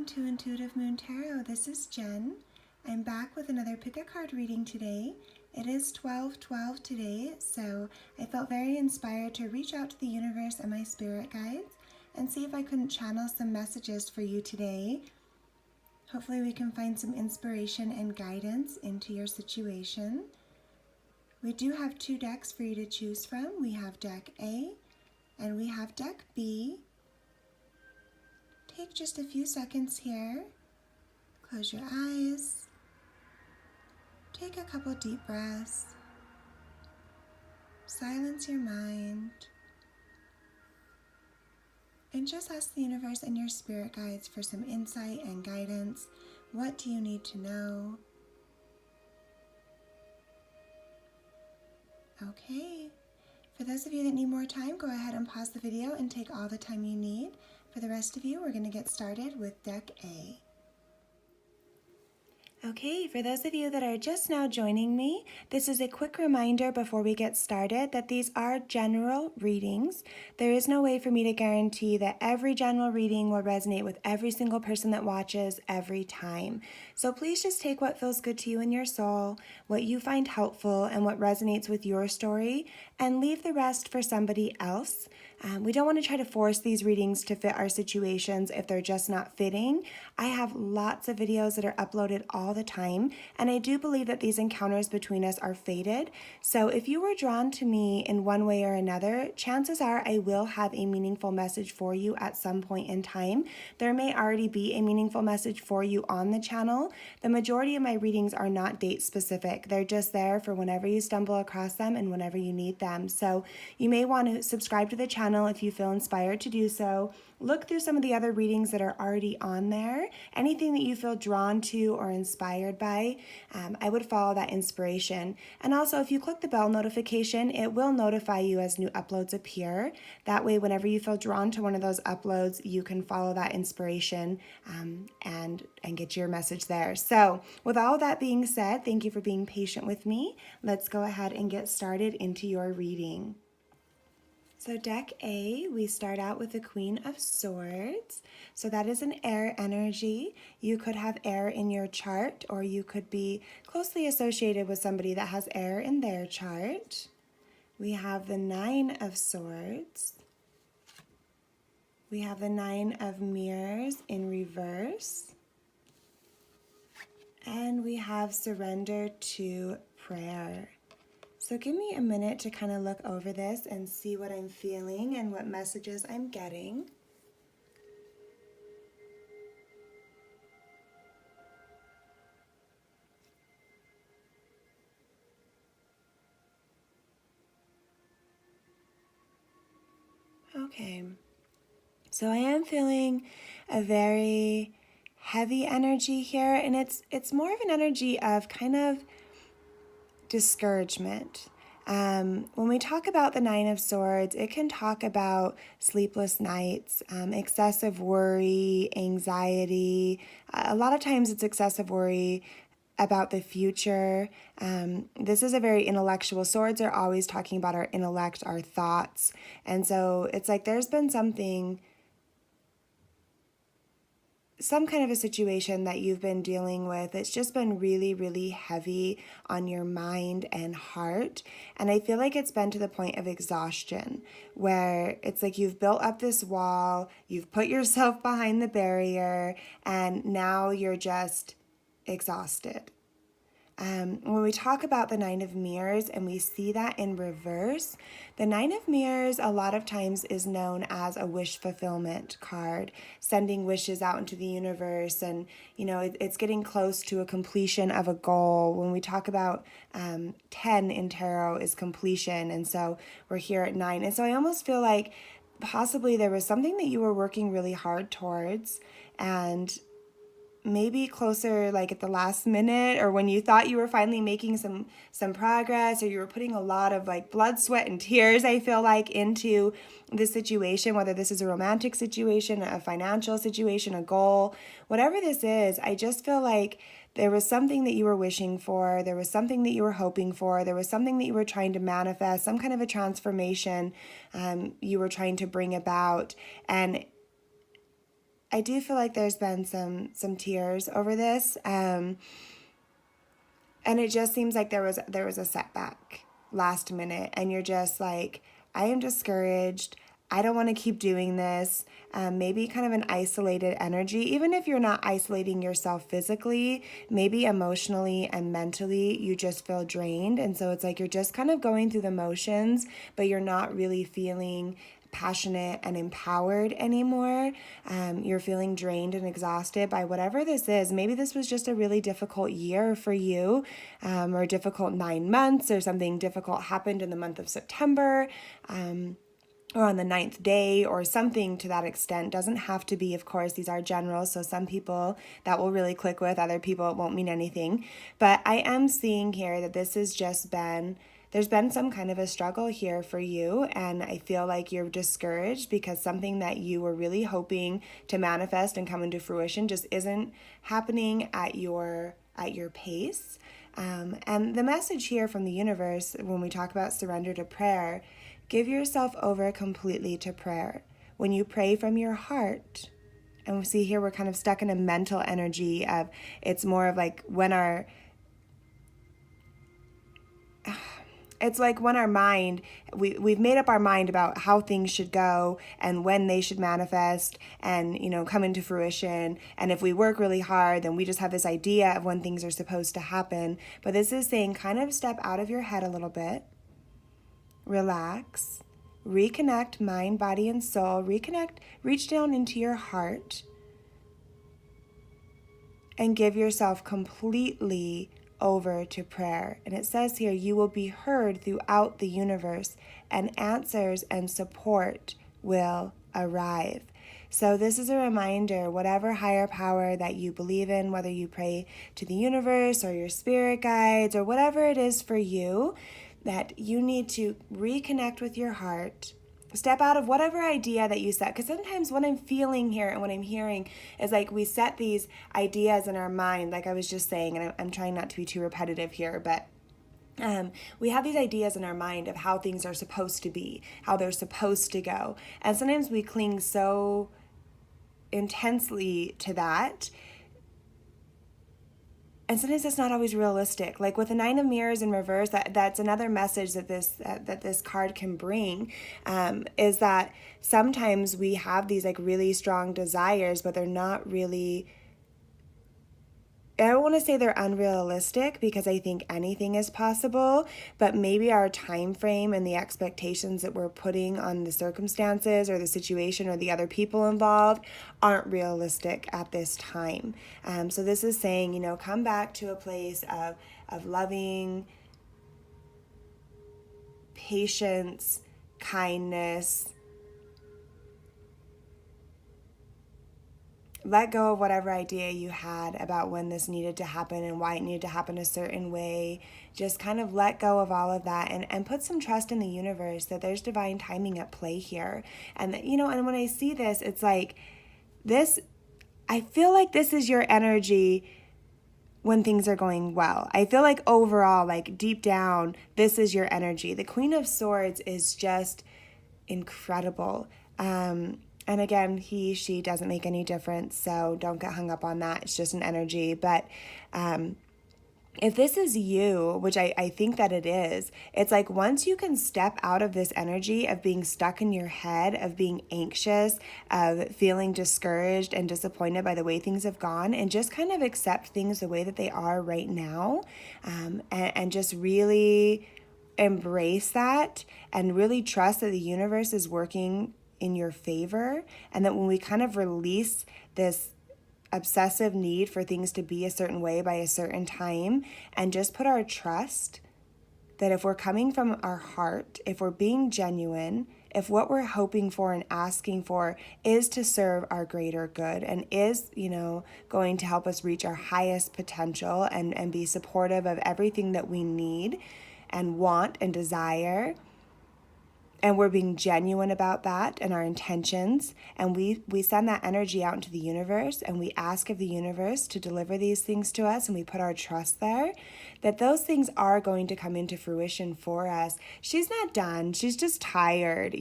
to Intuitive Moon Tarot. This is Jen. I'm back with another pick a card reading today. It is 12/12 today, so I felt very inspired to reach out to the universe and my spirit guides and see if I couldn't channel some messages for you today. Hopefully we can find some inspiration and guidance into your situation. We do have two decks for you to choose from. We have deck A and we have deck B. Take just a few seconds here. Close your eyes. Take a couple deep breaths. Silence your mind. And just ask the universe and your spirit guides for some insight and guidance. What do you need to know? Okay. For those of you that need more time, go ahead and pause the video and take all the time you need. For the rest of you, we're going to get started with deck A. Okay, for those of you that are just now joining me, this is a quick reminder before we get started that these are general readings. There is no way for me to guarantee that every general reading will resonate with every single person that watches every time. So please just take what feels good to you in your soul, what you find helpful, and what resonates with your story, and leave the rest for somebody else. We don't want to try to force these readings to fit our situations if they're just not fitting. I have lots of videos that are uploaded all the time, and I do believe that these encounters between us are fated. So if you were drawn to me in one way or another, chances are I will have a meaningful message for you at some point in time. There may already be a meaningful message for you on the channel. The majority of my readings are not date specific. They're just there for whenever you stumble across them and whenever you need them. So you may want to subscribe to the channel if you feel inspired to do so. Look through some of the other readings that are already on there. Anything that you feel drawn to or inspired by, I would follow that inspiration. And also, if you click the bell notification, it will notify you as new uploads appear. That way, whenever you feel drawn to one of those uploads, you can follow that inspiration and get your message there. So with all that being said, thank you for being patient with me. Let's go ahead and get started into your reading. So deck A, we start out with the Queen of Swords. So that is an air energy. You could have air in your chart, or you could be closely associated with somebody that has air in their chart. We have the Nine of Swords. We have the Nine of Mirrors in reverse. And we have Surrender to Prayer. So give me a minute to kind of look over this and see what I'm feeling and what messages I'm getting. Okay, so I am feeling a very heavy energy here, and it's more of an energy of kind of discouragement. When we talk about the Nine of Swords, it can talk about sleepless nights, excessive worry, anxiety. A lot of times it's excessive worry about the future. This is a very intellectual. Swords are always talking about our intellect, our thoughts. And so it's like there's been some kind of a situation that you've been dealing with. It's just been really, really heavy on your mind and heart. And I feel like it's been to the point of exhaustion, where it's like you've built up this wall, you've put yourself behind the barrier, and now you're just exhausted. When we talk about the Nine of Mirrors and we see that in reverse, the Nine of Mirrors a lot of times is known as a wish fulfillment card, sending wishes out into the universe, and it's getting close to a completion of a goal. When we talk about 10 in tarot is completion, and so we're here at 9. And so I almost feel like possibly there was something that you were working really hard towards, and maybe closer like at the last minute, or when you thought you were finally making some progress, or you were putting a lot of like blood, sweat, and tears, I feel like, into this situation, whether this is a romantic situation, a financial situation, a goal, whatever this is. I just feel like there was something that you were wishing for, there was something that you were hoping for, there was something that you were trying to manifest, some kind of a transformation you were trying to bring about, and I do feel like there's been some tears over this, and it just seems like there was a setback last minute, and you're just like, I am discouraged. I don't want to keep doing this. Maybe kind of an isolated energy, even if you're not isolating yourself physically, maybe emotionally and mentally, you just feel drained. And so it's like you're just kind of going through the motions, but you're not really feeling passionate and empowered anymore. You're feeling drained and exhausted by whatever this is. Maybe this was just a really difficult year for you, or a difficult 9 months, or something difficult happened in the month of September. Or on the 9th day, or something to that extent. Doesn't have to be, of course, these are generals, so some people that will really click with, other people it won't mean anything. But I am seeing here that this has just been, there's been some kind of a struggle here for you, and I feel like you're discouraged because something that you were really hoping to manifest and come into fruition just isn't happening at your pace. And the message here from the universe, when we talk about surrender to prayer, give yourself over completely to prayer. When you pray from your heart, and we see here we're kind of stuck in a mental energy of, it's more of like when our, it's like when our mind, we've made up our mind about how things should go and when they should manifest and, come into fruition. And if we work really hard, then we just have this idea of when things are supposed to happen. But this is saying kind of step out of your head a little bit. Relax, reconnect mind, body, and soul. Reconnect, reach down into your heart and give yourself completely over to prayer. And it says here, you will be heard throughout the universe, and answers and support will arrive. So this is a reminder, whatever higher power that you believe in, whether you pray to the universe or your spirit guides or whatever it is for you, that you need to reconnect with your heart, step out of whatever idea that you set. Because sometimes what I'm feeling here and what I'm hearing is like we set these ideas in our mind, like I was just saying, and I'm trying not to be too repetitive here, but we have these ideas in our mind of how things are supposed to be, how they're supposed to go. And sometimes we cling so intensely to that. And sometimes that's not always realistic. Like with the 9 of Mirrors in reverse, that's another message that this card can bring, is that sometimes we have these like really strong desires, but they're not really, I don't want to say they're unrealistic because I think anything is possible, but maybe our time frame and the expectations that we're putting on the circumstances or the situation or the other people involved aren't realistic at this time. So this is saying, come back to a place of loving, patience, kindness. Let go of whatever idea you had about when this needed to happen and why it needed to happen a certain way. Just kind of let go of all of that and put some trust in the universe that there's divine timing at play here. And, and when I see this, it's like this, I feel like this is your energy when things are going well. I feel like overall, like deep down, this is your energy. The Queen of Swords is just incredible. And again, he, she doesn't make any difference, so don't get hung up on that. It's just an energy. But if this is you, which I think that it is, it's like once you can step out of this energy of being stuck in your head, of being anxious, of feeling discouraged and disappointed by the way things have gone, and just kind of accept things the way that they are right now, and just really embrace that and really trust that the universe is working in your favor, and that when we kind of release this obsessive need for things to be a certain way by a certain time and just put our trust that if we're coming from our heart, if we're being genuine, if what we're hoping for and asking for is to serve our greater good and is, going to help us reach our highest potential and be supportive of everything that we need and want and desire, and we're being genuine about that and our intentions, and we send that energy out into the universe, and we ask of the universe to deliver these things to us, and we put our trust there, that those things are going to come into fruition for us. She's not done. She's just tired,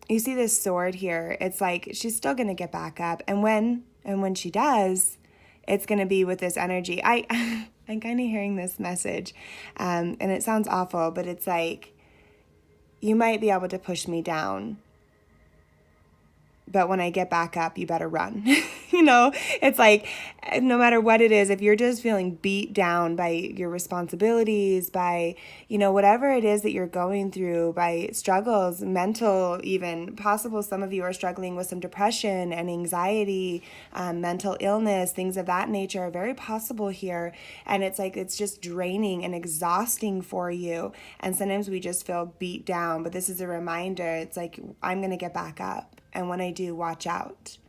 you see this sword here. It's like she's still going to get back up. And when she does, it's going to be with this energy. I'm kind of hearing this message, and it sounds awful, but it's like, you might be able to push me down, but when I get back up, you better run. It's like, no matter what it is, if you're just feeling beat down by your responsibilities, by, whatever it is that you're going through, by struggles, mental, even possible, some of you are struggling with some depression and anxiety, mental illness, things of that nature are very possible here. And it's like, it's just draining and exhausting for you. And sometimes we just feel beat down, but this is a reminder. It's like, I'm going to get back up. And when I do, watch out,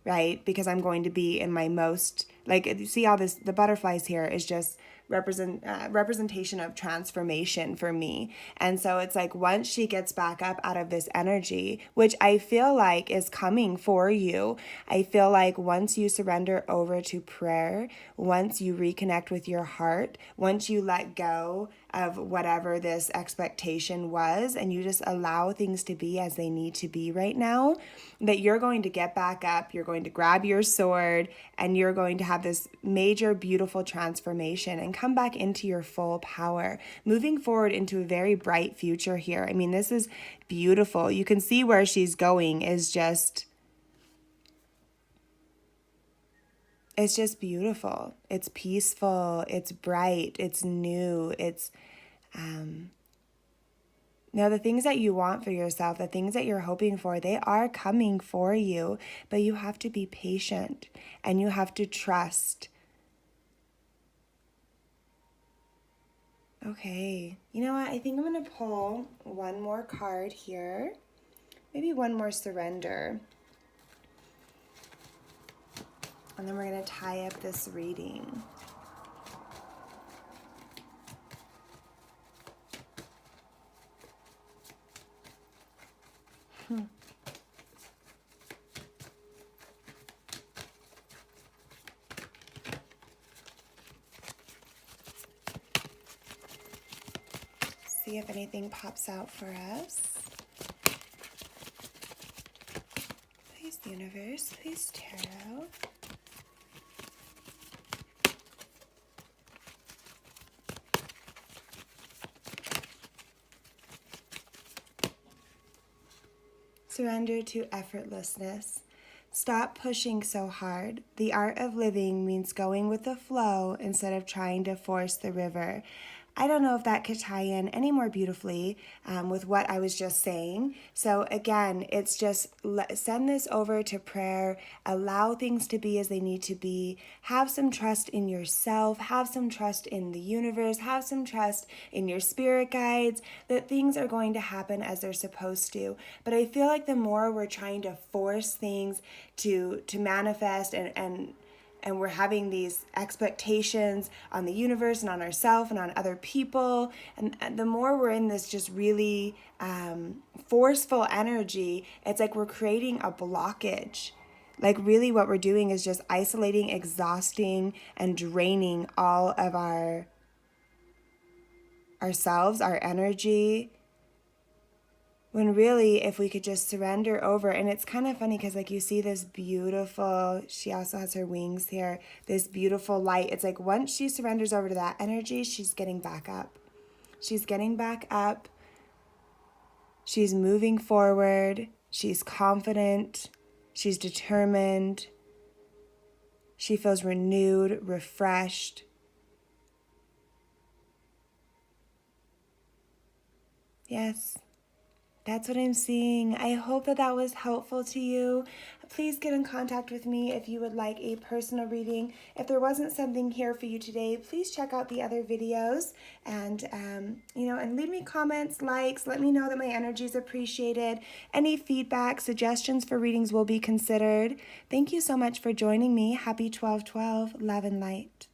right? Because I'm going to be in my most, like, you see all this, the butterflies here is just representation of transformation for me. And so it's like, once she gets back up out of this energy, which I feel like is coming for you, I feel like once you surrender over to prayer, once you reconnect with your heart, once you let go of whatever this expectation was, and you just allow things to be as they need to be right now, that you're going to get back up, you're going to grab your sword, and you're going to have this major, beautiful transformation and come back into your full power, moving forward into a very bright future here. I mean, this is beautiful. You can see where she's going is just, it's just beautiful. It's peaceful. It's bright. It's new. It's, now the things that you want for yourself, the things that you're hoping for, they are coming for you, but you have to be patient and you have to trust. Okay, you know what? I think I'm going to pull one more card here. Maybe one more surrender. And then we're going to tie up this reading. See if anything pops out for us. Please, universe. Please, tarot. Surrender to effortlessness. Stop pushing so hard. The art of living means going with the flow instead of trying to force the river. I don't know if that could tie in any more beautifully with what I was just saying. So again, it's just send this over to prayer, allow things to be as they need to be, have some trust in yourself, have some trust in the universe, have some trust in your spirit guides, that things are going to happen as they're supposed to. But I feel like the more we're trying to force things to manifest and we're having these expectations on the universe and on ourselves and on other people. And the more we're in this just really forceful energy, it's like we're creating a blockage. Like really what we're doing is just isolating, exhausting, and draining all of ourselves, our energy. When really, if we could just surrender over, and it's kind of funny because like you see this beautiful, she also has her wings here, this beautiful light. It's like once she surrenders over to that energy, she's getting back up. She's getting back up. She's moving forward. She's confident. She's determined. She feels renewed, refreshed. Yes. That's what I'm seeing. I hope that was helpful to you. Please get in contact with me if you would like a personal reading. If there wasn't something here for you today, please check out the other videos and, and leave me comments, likes. Let me know that my energy is appreciated. Any feedback, suggestions for readings will be considered. Thank you so much for joining me. Happy 12/12, love and light.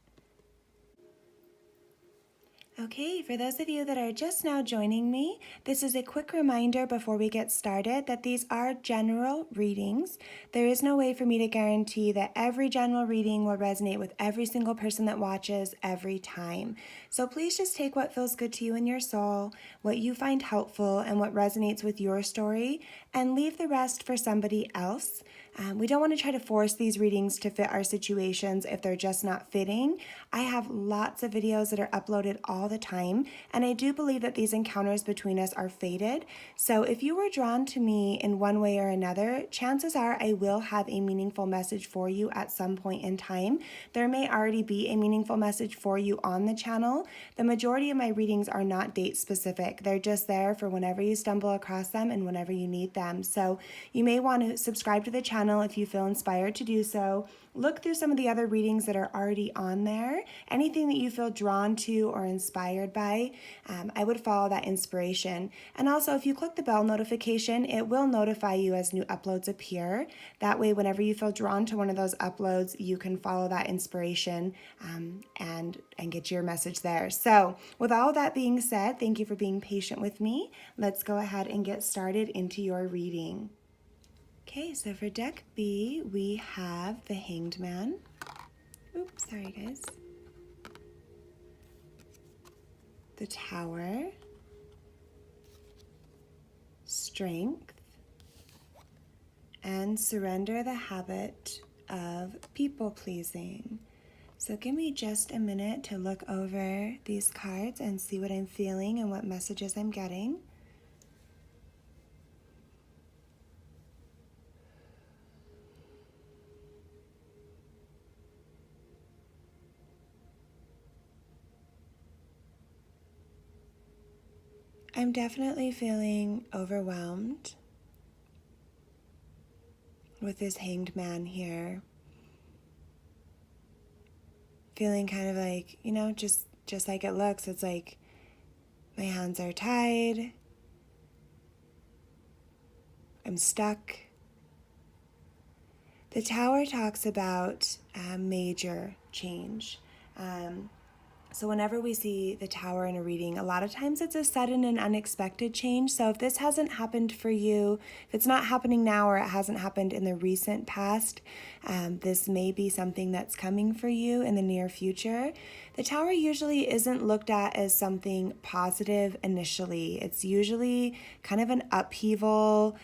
Okay, for those of you that are just now joining me, this is a quick reminder before we get started that these are general readings. There is no way for me to guarantee that every general reading will resonate with every single person that watches every time. So please just take what feels good to you in your soul, what you find helpful, and what resonates with your story, and leave the rest for somebody else. We don't want to try to force these readings to fit our situations if they're just not fitting. I have lots of videos that are uploaded all the time, and I do believe that these encounters between us are fated. So if you were drawn to me in one way or another, chances are I will have a meaningful message for you at some point in time. There may already be a meaningful message for you on the channel. The majority of my readings are not date specific. They're just there for whenever you stumble across them and whenever you need them. So you may want to subscribe to the channel if you feel inspired to do so. Look through some of the other readings that are already on there. Anything that you feel drawn to or inspired by, I would follow that inspiration. And also, if you click the bell notification, it will notify you as new uploads appear. That way, whenever you feel drawn to one of those uploads, you can follow that inspiration and get your message there. So with all that being said, thank you for being patient with me. Let's go ahead and get started into your reading. Okay, so for deck B, we have the Hanged Man. Oops, sorry guys. The Tower. Strength. And surrender the habit of people-pleasing. So give me just a minute to look over these cards and see what I'm feeling and what messages I'm getting. I'm definitely feeling overwhelmed with this Hanged Man here. Feeling kind of like, just like it looks. It's like my hands are tied. I'm stuck. The Tower talks about major change. So whenever we see the Tower in a reading, a lot of times it's a sudden and unexpected change. So if this hasn't happened for you, if it's not happening now or it hasn't happened in the recent past, this may be something that's coming for you in the near future. The Tower usually isn't looked at as something positive initially. It's usually kind of an upheaval,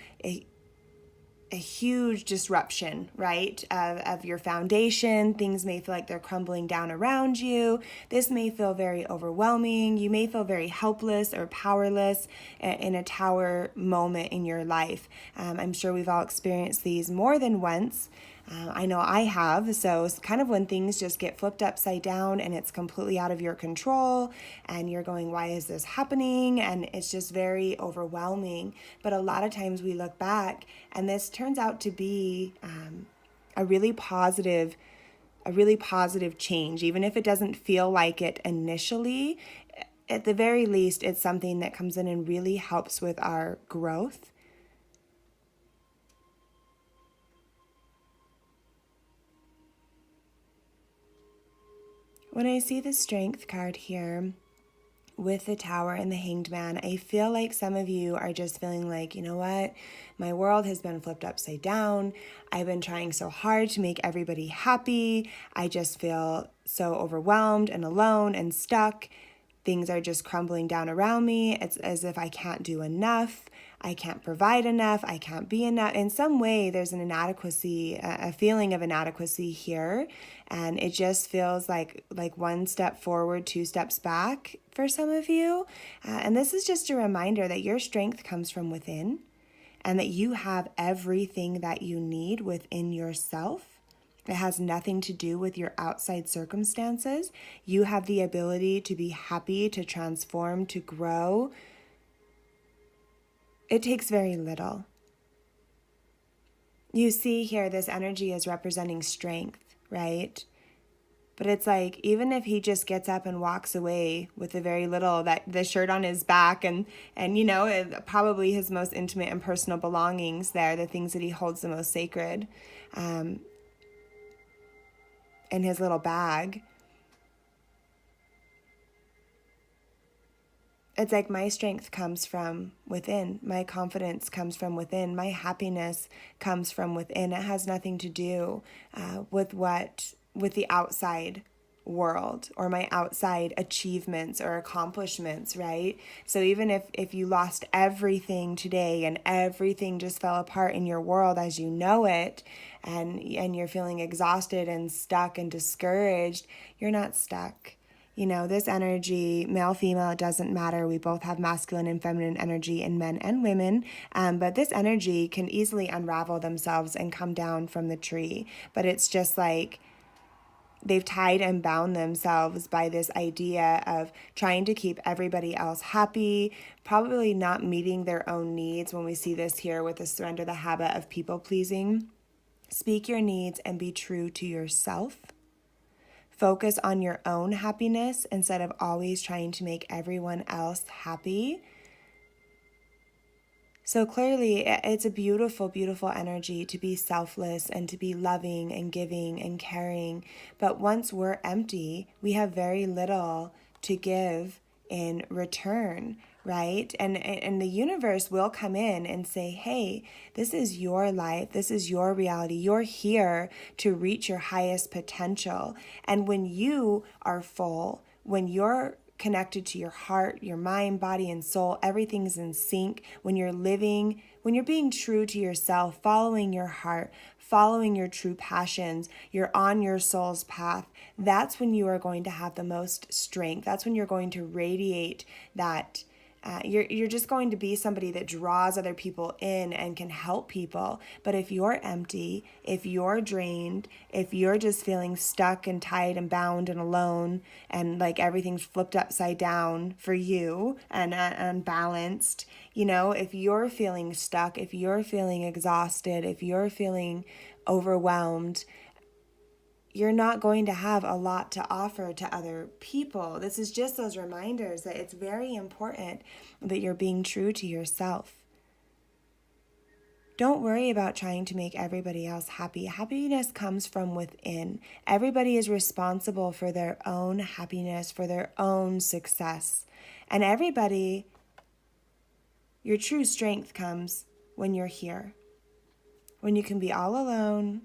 a huge disruption, right, of your foundation. Things may feel like they're crumbling down around you. This may feel very overwhelming. You may feel very helpless or powerless in a tower moment in your life. I'm sure we've all experienced these more than once. I know I have. So it's kind of when things just get flipped upside down and it's completely out of your control and you're going, why is this happening? And it's just very overwhelming. But a lot of times we look back and this turns out to be a really positive change. Even if it doesn't feel like it initially, at the very least, it's something that comes in and really helps with our growth. When I see the Strength card here with the Tower and the Hanged Man, I feel like some of you are just feeling like, you know what, my world has been flipped upside down. I've been trying so hard to make everybody happy. I just feel so overwhelmed and alone and stuck. Things are just crumbling down around me. It's as if I can't do enough. I can't provide enough. I can't be enough. In some way, there's an inadequacy, a feeling of inadequacy here. And it just feels like one step forward, two steps back for some of you. And this is just a reminder that your strength comes from within and that you have everything that you need within yourself. It has nothing to do with your outside circumstances. You have the ability to be happy, to transform, to grow. It takes very little. You see here, this energy is representing strength, right? But it's like, even if he just gets up and walks away with the very little, that the shirt on his back and probably his most intimate and personal belongings there, the things that he holds the most sacred, in his little bag. it's like my strength comes from within. My confidence comes from within. My happiness comes from within. It has nothing to do with the outside world or my outside achievements or accomplishments, right? So even if you lost everything today and everything just fell apart in your world as you know it, and you're feeling exhausted and stuck and discouraged, you're not stuck. You know, this energy, male, female, it doesn't matter. We both have masculine and feminine energy in men and women. But this energy can easily unravel themselves and come down from the tree. But it's just like they've tied and bound themselves by this idea of trying to keep everybody else happy, probably not meeting their own needs. When we see this here with the surrender, the habit of people pleasing, speak your needs and be true to yourself. Focus on your own happiness instead of always trying to make everyone else happy. So clearly, it's a beautiful, beautiful energy to be selfless and to be loving and giving and caring. But once we're empty, we have very little to give in return, right? And the universe will come in and say, hey, this is your life. This is your reality. You're here to reach your highest potential. And when you are full, when you're connected to your heart, your mind, body, and soul, everything's in sync, when you're living, when you're being true to yourself, following your heart, following your true passions, you're on your soul's path, that's when you are going to have the most strength. That's when you're going to radiate that. You're just going to be somebody that draws other people in and can help people. But if you're empty, if you're drained, if you're just feeling stuck and tied and bound and alone and like everything's flipped upside down for you and unbalanced, you know, if you're feeling stuck, if you're feeling exhausted, if you're feeling overwhelmed, you're not going to have a lot to offer to other people. This is just those reminders that it's very important that you're being true to yourself. Don't worry about trying to make everybody else happy. Happiness comes from within. Everybody is responsible for their own happiness, for their own success. And everybody, your true strength comes when you're here. When you can be all alone,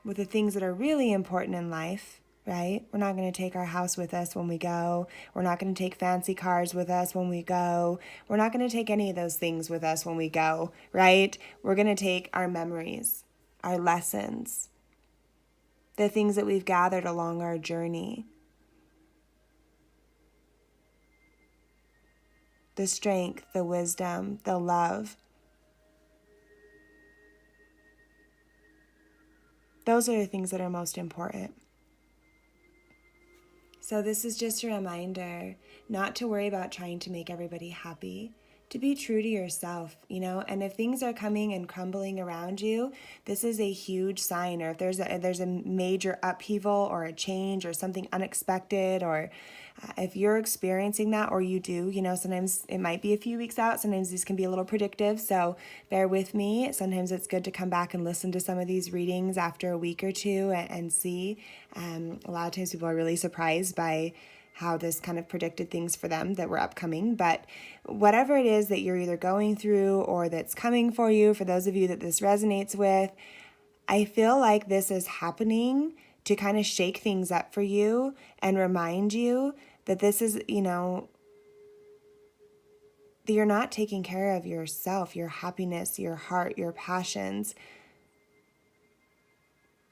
with the things that are really important in life, right? We're not going to take our house with us when we go. We're not going to take fancy cars with us when we go. We're not going to take any of those things with us when we go, right? We're going to take our memories, our lessons, the things that we've gathered along our journey, the strength, the wisdom, the love. Those are the things that are most important. So this is just a reminder not to worry about trying to make everybody happy, to be true to yourself, you know, and if things are coming and crumbling around you, this is a huge sign, or if there's a major upheaval or a change or something unexpected, or if you're experiencing that, or you do, you know, sometimes it might be a few weeks out, sometimes these can be a little predictive, so bear with me. Sometimes it's good to come back and listen to some of these readings after a week or two and see. A lot of times people are really surprised by how this kind of predicted things for them that were upcoming. But whatever it is that you're either going through or that's coming for you, for those of you that this resonates with, I feel like this is happening to kind of shake things up for you and remind you that this is, you know, that you're not taking care of yourself, your happiness, your heart, your passions.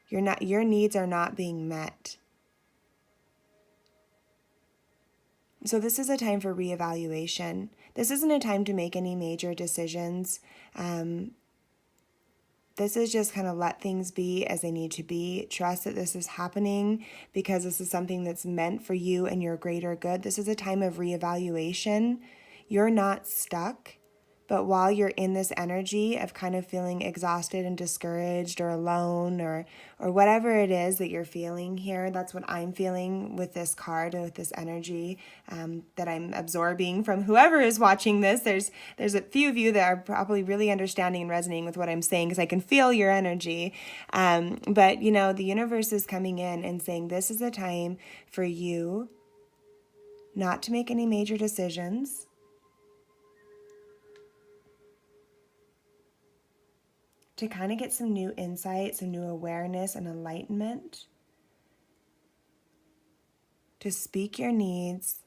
Your needs are not being met. So this is a time for reevaluation. This isn't a time to make any major decisions. This is just kind of let things be as they need to be. Trust that this is happening because this is something that's meant for you and your greater good. This is a time of reevaluation. You're not stuck. But while you're in this energy of kind of feeling exhausted and discouraged or alone or whatever it is that you're feeling here, that's what I'm feeling with this card and with this energy that I'm absorbing from whoever is watching this. There's a few of you that are probably really understanding and resonating with what I'm saying because I can feel your energy. But, you know, the universe is coming in and saying this is a time for you not to make any major decisions, to kind of get some new insight, some new awareness and enlightenment, to speak your needs,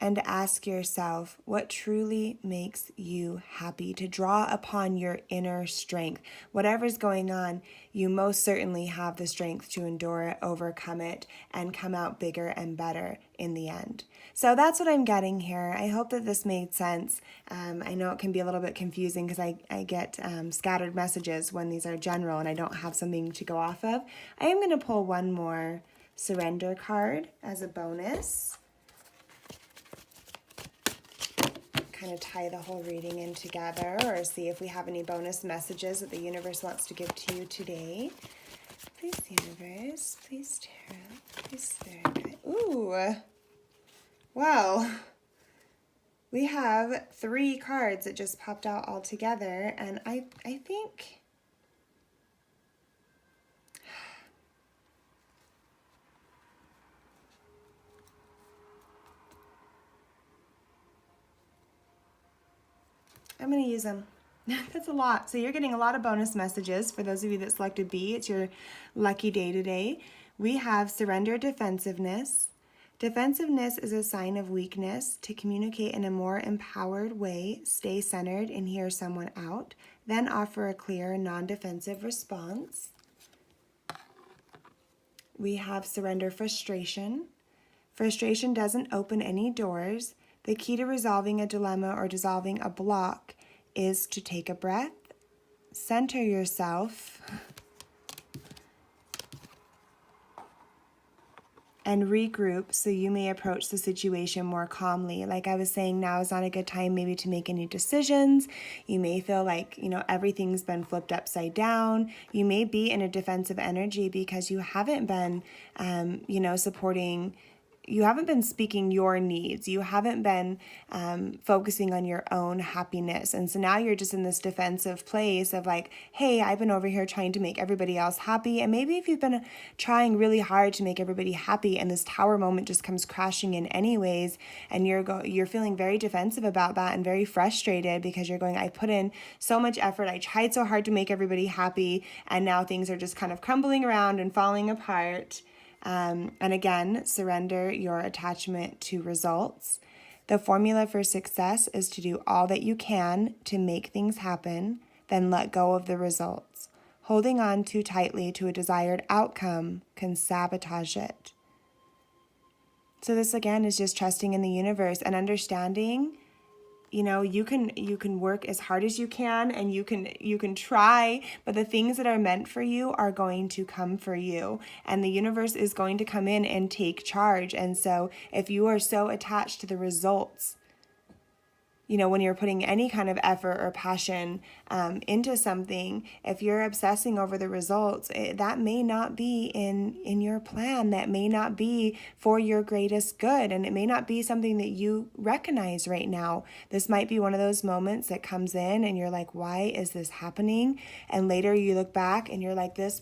and to ask yourself what truly makes you happy, to draw upon your inner strength. Whatever's going on, you most certainly have the strength to endure it, overcome it, and come out bigger and better in the end. So that's what I'm getting here. I hope that this made sense. I know it can be a little bit confusing because I get scattered messages when these are general and I don't have something to go off of. I am going to pull one more surrender card as a bonus. Kind of tie the whole reading in together, or see if we have any bonus messages that the universe wants to give to you today. Please, universe, please, tarot, please, spirit guide. Ooh, well, we have 3 cards that just popped out all together, and I think I'm going to use them. That's a lot. So you're getting a lot of bonus messages. For those of you that selected B, it's your lucky day today. We have surrender defensiveness. Defensiveness is a sign of weakness. To communicate in a more empowered way, stay centered and hear someone out. Then offer a clear, non-defensive response. We have surrender frustration. Frustration doesn't open any doors. The key to resolving a dilemma or dissolving a block is to take a breath, center yourself, and regroup so you may approach the situation more calmly. Like I was saying, now is not a good time maybe to make any decisions. You may feel like, everything's been flipped upside down. You may be in a defensive energy because you haven't been, supporting. You haven't been speaking your needs. You haven't been focusing on your own happiness. And so now you're just in this defensive place of like, hey, I've been over here trying to make everybody else happy. And maybe if you've been trying really hard to make everybody happy and this tower moment just comes crashing in anyways, and you're feeling very defensive about that and very frustrated because you're going, I put in so much effort. I tried so hard to make everybody happy. And now things are just kind of crumbling around and falling apart. And again, surrender your attachment to results. The formula for success is to do all that you can to make things happen, then let go of the results. Holding on too tightly to a desired outcome can sabotage it. So this again is just trusting in the universe and understanding, you can work as hard as you can and you can try, but the things that are meant for you are going to come for you, and the universe is going to come in and take charge. And so if you are so attached to the results, when you're putting any kind of effort or passion into something, if you're obsessing over the results, that may not be in your plan. That may not be for your greatest good. And it may not be something that you recognize right now. This might be one of those moments that comes in and you're like, why is this happening? And later you look back and you're like, this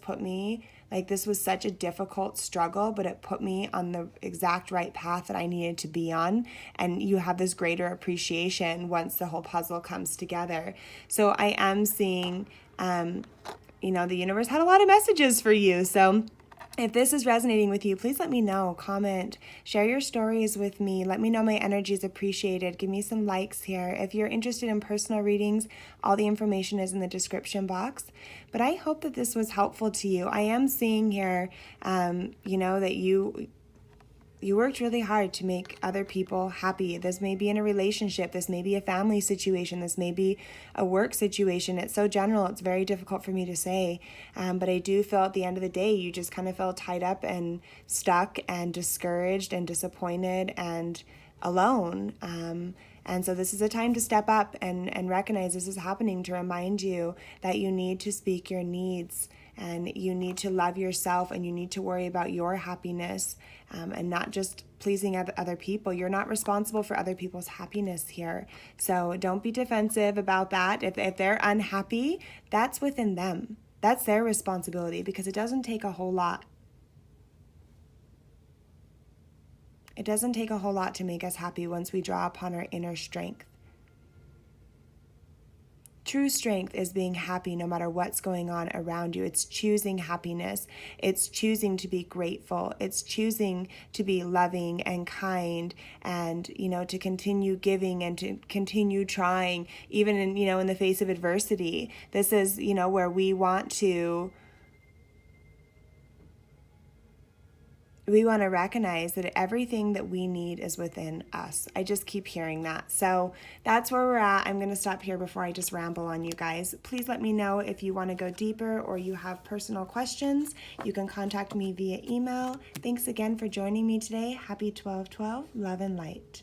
was such a difficult struggle, but it put me on the exact right path that I needed to be on. And you have this greater appreciation once the whole puzzle comes together. So I am seeing, the universe had a lot of messages for you. So if this is resonating with you, please let me know. Comment, share your stories with me. Let me know my energy is appreciated. Give me some likes here. If you're interested in personal readings, all the information is in the description box. But I hope that this was helpful to you. I am seeing here, that you worked really hard to make other people happy. This may be in a relationship. This may be a family situation. This may be a work situation. It's so general. It's very difficult for me to say. But I do feel at the end of the day, you just kind of felt tied up and stuck and discouraged and disappointed and alone. And so this is a time to step up and recognize this is happening, to remind you that you need to speak your needs. And you need to love yourself, and you need to worry about your happiness and not just pleasing other people. You're not responsible for other people's happiness here. So don't be defensive about that. If they're unhappy, that's within them. That's their responsibility, because it doesn't take a whole lot. It doesn't take a whole lot to make us happy once we draw upon our inner strength. True strength is being happy no matter what's going on around you. It's choosing happiness. It's choosing to be grateful. It's choosing to be loving and kind and, to continue giving and to continue trying, even in the face of adversity. This is, where we want to recognize that everything that we need is within us. I just keep hearing that. So that's where we're at. I'm going to stop here before I just ramble on you guys. Please let me know if you want to go deeper or you have personal questions. You can contact me via email. Thanks again for joining me today. Happy 12/12. Love and light.